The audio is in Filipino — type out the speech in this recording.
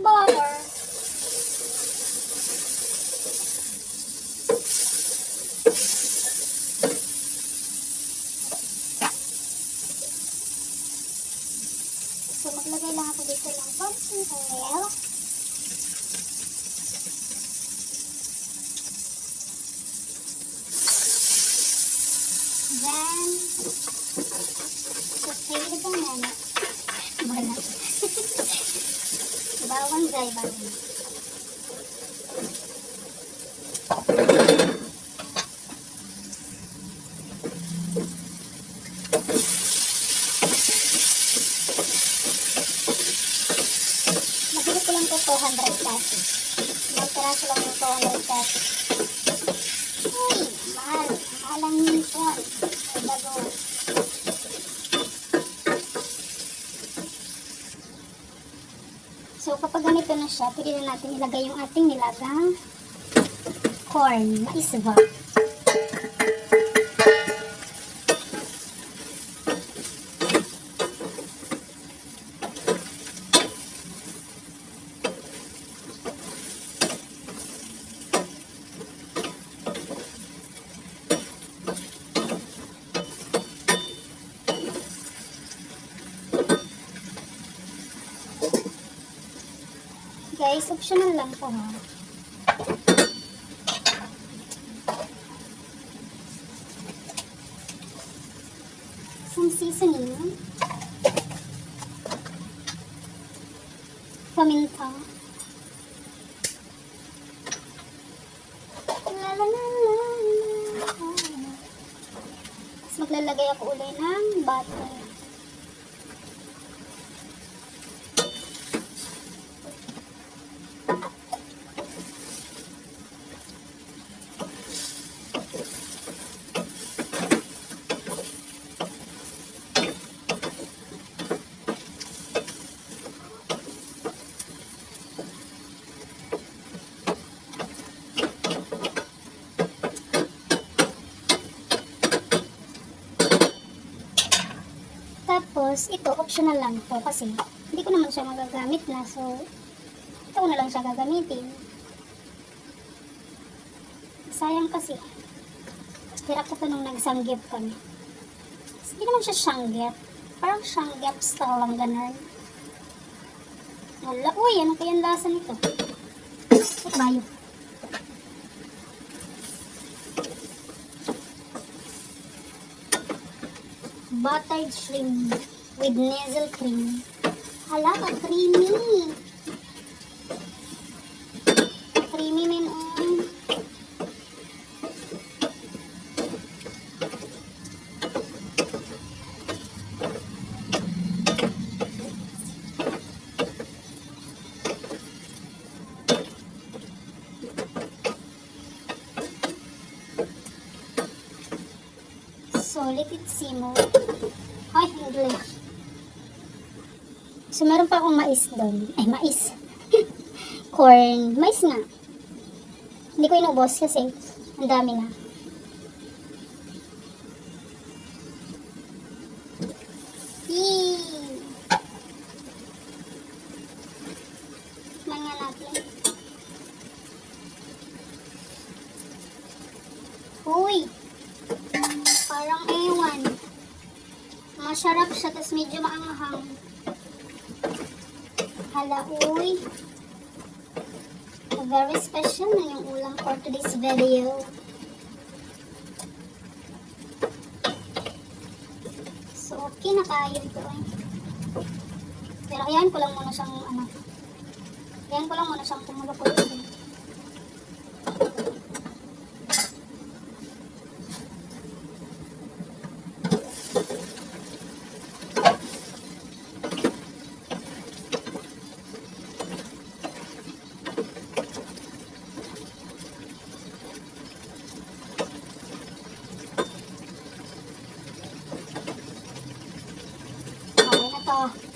butter. So, maglagay lang ako dito ng konting oil. Then, saute the banana. Banana. Bawang dry banana. Nabili ko lang ito 200 pesos. Magpiraso lang yung 200 pesos. Uy, mahal. Mahal ang nipon. Ay, bago. So, kapag ganito na siya, pwede na natin ilagay yung ating nilagang corn, mais ba? Guys, optional lang po ha. Some seasoning. Paminta. La la la la la. Tapos maglalagay ako ulit ng butter. Tapos, ito, optional lang to kasi hindi ko naman siya magagamit na. So, ito ko na lang siya gagamitin. Sayang kasi. Hirap ko ito nung nagsanggip kami. Hindi naman siya sanggip. Parang sanggip style lang ganun. Wala. Uy, ano kaya ang lasa nito? Ito bayo. Buttered shrimp with nasal cream. Hala, ka-creamy. Creamy min on. So, let it simmer. Ay, English. So, meron pa akong mais doon. Ay, mais. Corn. Mais nga. Hindi ko inubos kasi ang dami na. Yee! Tikman nga natin. Uy! Parang ewan. Masarap siya, tapos medyo maanghang. Hala, uy. Very special na yung ulam for today's video. So, okay na kayo ito eh. Pero ayan ko lang muna siyang ayan ko lang muna siyang tumulupot. Okay na to.